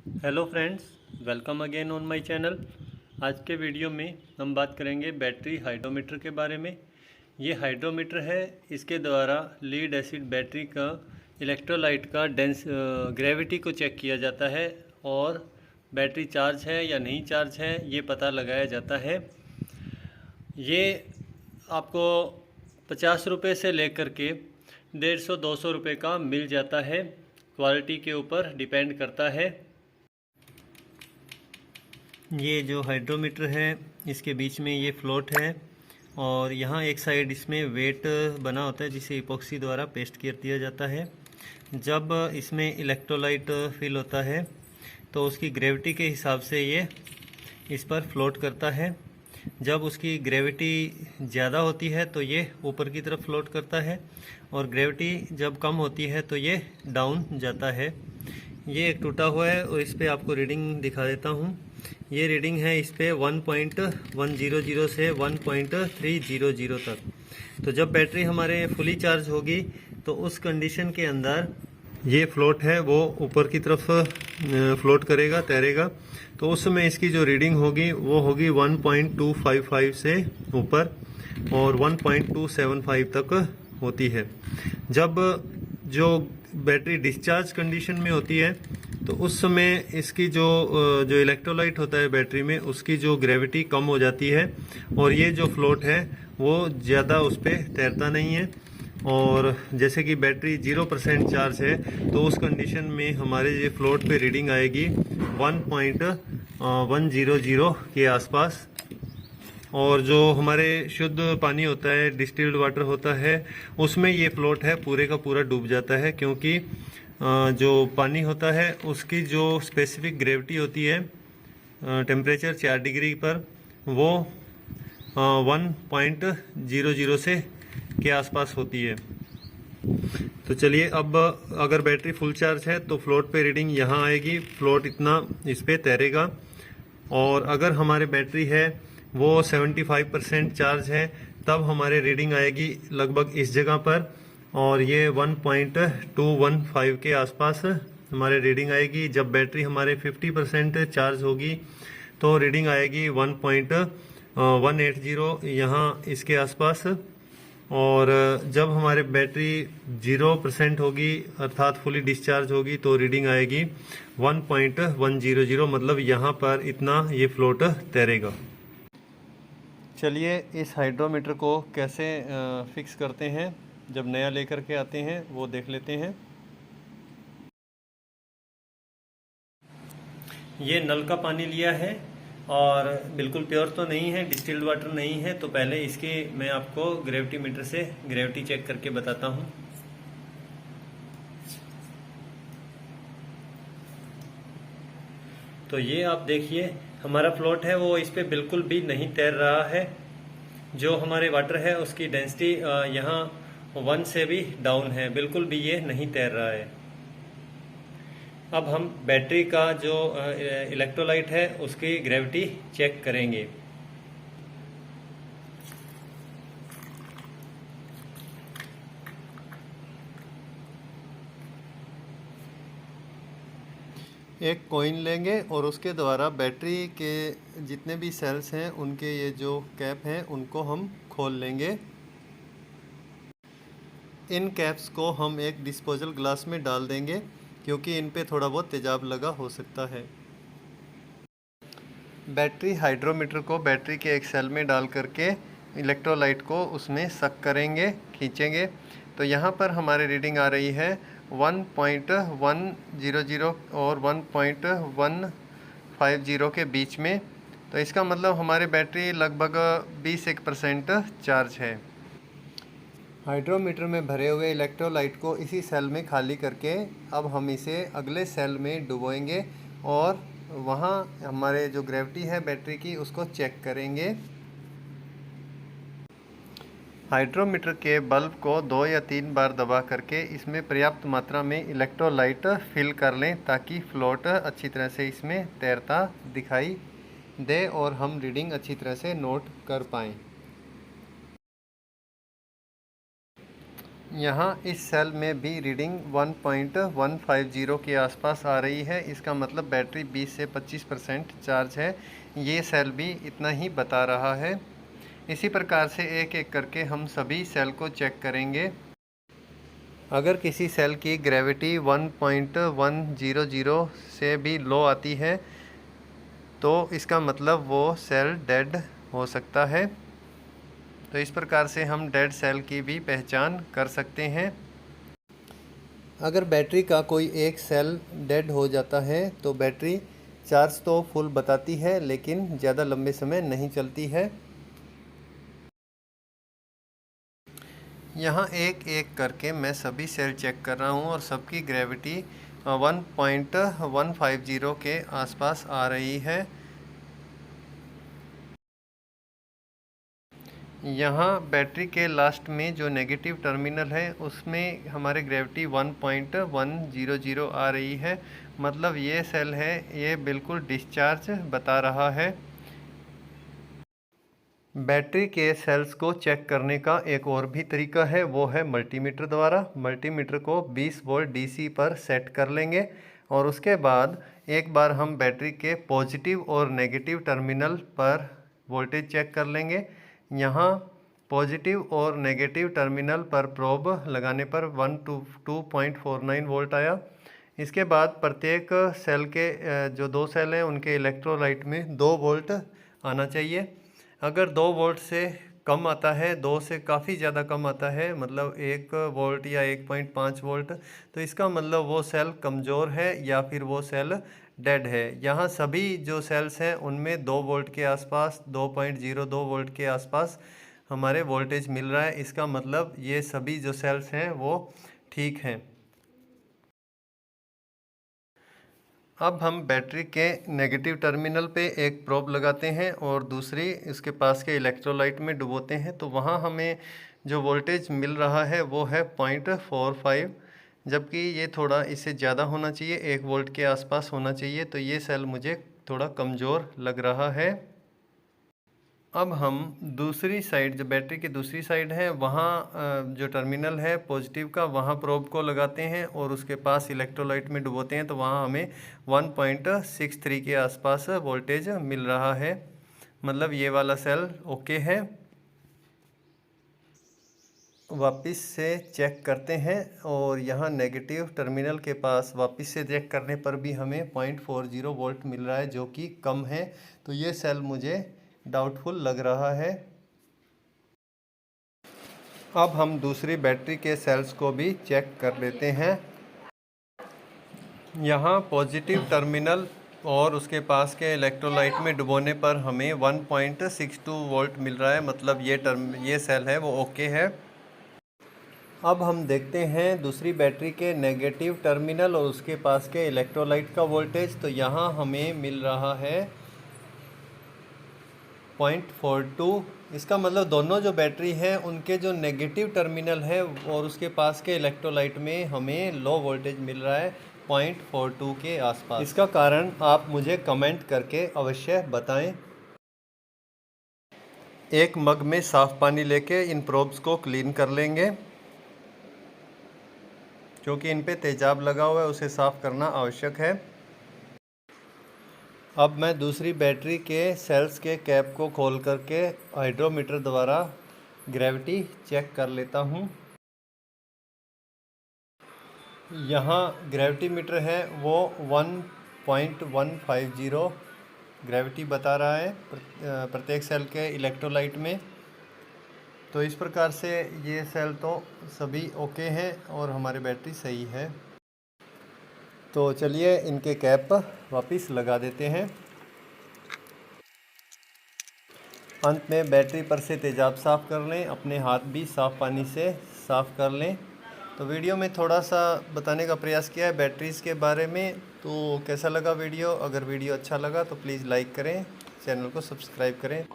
Hello friends, welcome again on my channel. आज के video में हम बात करेंगे बैटरी हाइड्रोमीटर के बारे में। ये हाइड्रोमीटर है, इसके द्वारा लीड एसिड बैटरी का इलेक्ट्रोलाइट का ग्रेविटी को चेक किया जाता है और बैटरी चार्ज है या नहीं चार्ज है ये पता लगाया जाता है। ये आपको 50 रुपये से लेकर के 150-200 रुपये का मिल जाता है। क्वालिटी के ऊपर डिपेंड करता है। ये जो हाइड्रोमीटर है इसके बीच में ये फ्लोट है और यहाँ एक साइड इसमें वेट बना होता है जिसे इपॉक्सी द्वारा पेस्ट कर दिया जाता है। जब इसमें इलेक्ट्रोलाइट फिल होता है तो उसकी ग्रेविटी के हिसाब से ये इस पर फ्लोट करता है। जब उसकी ग्रेविटी ज़्यादा होती है तो ये ऊपर की तरफ फ्लोट करता है और ग्रेविटी जब कम होती है तो ये डाउन जाता है। ये एक टूटा हुआ है और इस पर आपको रीडिंग दिखा देता हूँ। ये रीडिंग है इस पे 1.100 से 1.300 तक। तो जब बैटरी हमारे फुली चार्ज होगी तो उस कंडीशन के अंदर ये फ्लोट है वो ऊपर की तरफ फ्लोट करेगा, तैरेगा। तो उस समय इसकी जो रीडिंग होगी वो होगी 1.255 से ऊपर और 1.275 तक होती है। जब जो बैटरी डिस्चार्ज कंडीशन में होती है तो उस समय इसकी जो इलेक्ट्रोलाइट होता है बैटरी में उसकी जो ग्रेविटी कम हो जाती है और ये जो फ्लोट है वो ज़्यादा उस पर तैरता नहीं है। और जैसे कि बैटरी 0% चार्ज है तो उस कंडीशन में हमारे ये फ्लोट पे रीडिंग आएगी 1.100 के आसपास। और जो हमारे शुद्ध पानी होता है, डिस्टिल्ड वाटर होता है, उसमें ये फ्लोट है पूरे का पूरा डूब जाता है, क्योंकि जो पानी होता है उसकी जो स्पेसिफिक ग्रेविटी होती है टेम्परेचर 4 डिग्री पर वो 1.00 से के आसपास होती है। तो चलिए, अब अगर बैटरी फुल चार्ज है तो फ्लोट पे रीडिंग यहाँ आएगी, फ्लोट इतना इस पे तैरेगा। और अगर हमारे बैटरी है वो 75% चार्ज है तब हमारे रीडिंग आएगी लगभग इस जगह पर और ये 1.215 के आसपास हमारे रीडिंग आएगी। जब बैटरी हमारे 50% चार्ज होगी तो रीडिंग आएगी 1.180 यहाँ इसके आसपास। और जब हमारे बैटरी 0% होगी अर्थात फुली डिस्चार्ज होगी तो रीडिंग आएगी 1.100, मतलब यहाँ पर इतना ये फ्लोट तैरेगा। चलिए, इस हाइड्रोमीटर को कैसे फिक्स करते हैं जब नया लेकर के आते हैं वो देख लेते हैं। ये नल का पानी लिया है और बिल्कुल प्योर तो नहीं है, डिस्टिल्ड वाटर नहीं है। तो पहले इसके मैं आपको ग्रेविटी मीटर से ग्रेविटी चेक करके बताता हूँ। तो ये आप देखिए हमारा फ्लोट है वो इस पे बिल्कुल भी नहीं तैर रहा है। जो हमारे वाटर है उसकी डेंसिटी यहाँ 1 से भी डाउन है, बिल्कुल भी ये नहीं तैर रहा है। अब हम बैटरी का जो इलेक्ट्रोलाइट है उसकी ग्रेविटी चेक करेंगे। एक कॉइन लेंगे और उसके द्वारा बैटरी के जितने भी सेल्स हैं उनके ये जो कैप हैं उनको हम खोल लेंगे। इन कैप्स को हम एक डिस्पोजल ग्लास में डाल देंगे क्योंकि इन पे थोड़ा बहुत तेजाब लगा हो सकता है। बैटरी हाइड्रोमीटर को बैटरी के एक सेल में डाल करके इलेक्ट्रोलाइट को उसमें सक करेंगे, खींचेंगे। तो यहाँ पर हमारी रीडिंग आ रही है 1.100 और 1.150 के बीच में। तो इसका मतलब हमारी बैटरी लगभग 21% चार्ज है। हाइड्रोमीटर में भरे हुए इलेक्ट्रोलाइट को इसी सेल में खाली करके अब हम इसे अगले सेल में डुबोएंगे और वहाँ हमारे जो ग्रेविटी है बैटरी की उसको चेक करेंगे। हाइड्रोमीटर के बल्ब को 2 या 3 बार दबा करके इसमें पर्याप्त मात्रा में इलेक्ट्रोलाइट फिल कर लें ताकि फ्लोट अच्छी तरह से इसमें तैरता दिखाई दे और हम रीडिंग अच्छी तरह से नोट कर पाएँ। यहाँ इस सेल में भी रीडिंग 1.150 के आसपास आ रही है। इसका मतलब बैटरी 20 से 25% चार्ज है। ये सेल भी इतना ही बता रहा है। इसी प्रकार से एक एक करके हम सभी सेल को चेक करेंगे। अगर किसी सेल की ग्रेविटी 1.100 से भी लो आती है तो इसका मतलब वो सेल डेड हो सकता है। तो इस प्रकार से हम डेड सेल की भी पहचान कर सकते हैं। अगर बैटरी का कोई एक सेल डेड हो जाता है तो बैटरी चार्ज तो फुल बताती है लेकिन ज़्यादा लंबे समय नहीं चलती है। यहाँ एक एक करके मैं सभी सेल चेक कर रहा हूँ और सबकी ग्रेविटी 1.150 के आसपास आ रही है। यहाँ बैटरी के लास्ट में जो नेगेटिव टर्मिनल है उसमें हमारे ग्रेविटी 1.100 आ रही है। मतलब ये सेल है, ये बिल्कुल डिस्चार्ज बता रहा है। बैटरी के सेल्स को चेक करने का एक और भी तरीका है, वो है मल्टीमीटर द्वारा। मल्टीमीटर को 20 वोल्ट डीसी पर सेट कर लेंगे और उसके बाद एक बार हम बैटरी के पॉजिटिव और नेगेटिव टर्मिनल पर वोल्टेज चेक कर लेंगे। यहाँ पॉजिटिव और नेगेटिव टर्मिनल पर प्रोब लगाने पर 2.49 वोल्ट आया। इसके बाद प्रत्येक सेल के जो दो सेल हैं उनके इलेक्ट्रोलाइट में 2 वोल्ट आना चाहिए। अगर 2 वोल्ट से कम आता है, 2 से काफ़ी ज़्यादा कम आता है, मतलब 1 वोल्ट या 1.5 वोल्ट, तो इसका मतलब वो सेल कमज़ोर है या फिर वो सेल डेड है। यहाँ सभी जो सेल्स हैं उनमें 2 वोल्ट के आसपास, 2.02 वोल्ट के आसपास हमारे वोल्टेज मिल रहा है। इसका मतलब ये सभी जो सेल्स हैं वो ठीक हैं। अब हम बैटरी के नेगेटिव टर्मिनल पे एक प्रोब लगाते हैं और दूसरी इसके पास के इलेक्ट्रोलाइट में डुबोते हैं, तो वहाँ हमें जो वोल्टेज मिल रहा है वो है 0.45, जबकि ये थोड़ा इससे ज़्यादा होना चाहिए, 1 वोल्ट के आसपास होना चाहिए। तो ये सेल मुझे थोड़ा कमज़ोर लग रहा है। अब हम दूसरी साइड, जो बैटरी की दूसरी साइड है, वहाँ जो टर्मिनल है पॉजिटिव का, वहाँ प्रोब को लगाते हैं और उसके पास इलेक्ट्रोलाइट में डुबोते हैं, तो वहाँ हमें 1.63 के आसपास वोल्टेज मिल रहा है। मतलब ये वाला सेल ओके है। वापस से चेक करते हैं और यहाँ नेगेटिव टर्मिनल के पास वापस से चेक करने पर भी हमें 0.40 वोल्ट मिल रहा है, जो कि कम है। तो ये सेल मुझे डाउटफुल लग रहा है। अब हम दूसरी बैटरी के सेल्स को भी चेक कर लेते हैं। यहाँ पॉजिटिव टर्मिनल और उसके पास के इलेक्ट्रोलाइट में डुबोने पर हमें 1.62 वोल्ट मिल रहा है। मतलब ये सेल है वो ओके है। अब हम देखते हैं दूसरी बैटरी के नेगेटिव टर्मिनल और उसके पास के इलेक्ट्रोलाइट का वोल्टेज। तो यहाँ हमें मिल रहा है 0.42। इसका मतलब दोनों जो बैटरी है उनके जो नेगेटिव टर्मिनल है और उसके पास के इलेक्ट्रोलाइट में हमें लो वोल्टेज मिल रहा है 0.42 के आसपास। इसका कारण आप मुझे कमेंट करके अवश्य बताएं। एक मग में साफ़ पानी लेके इन प्रोब्स को क्लीन कर लेंगे, क्योंकि इन पे तेजाब लगा हुआ है, उसे साफ़ करना आवश्यक है। अब मैं दूसरी बैटरी के सेल्स के कैप को खोल करके हाइड्रोमीटर द्वारा ग्रेविटी चेक कर लेता हूँ। यहाँ ग्रेविटी मीटर है वो 1.150 ग्रेविटी बता रहा है प्रत्येक सेल के इलेक्ट्रोलाइट में। तो इस प्रकार से ये सेल तो सभी ओके हैं और हमारी बैटरी सही है। तो चलिए इनके कैप वापस लगा देते हैं। अंत में बैटरी पर से तेजाब साफ़ कर लें, अपने हाथ भी साफ़ पानी से साफ़ कर लें। तो वीडियो में थोड़ा सा बताने का प्रयास किया है बैटरीज़ के बारे में। तो कैसा लगा वीडियो? अगर वीडियो अच्छा लगा तो प्लीज़ लाइक करें, चैनल को सब्सक्राइब करें।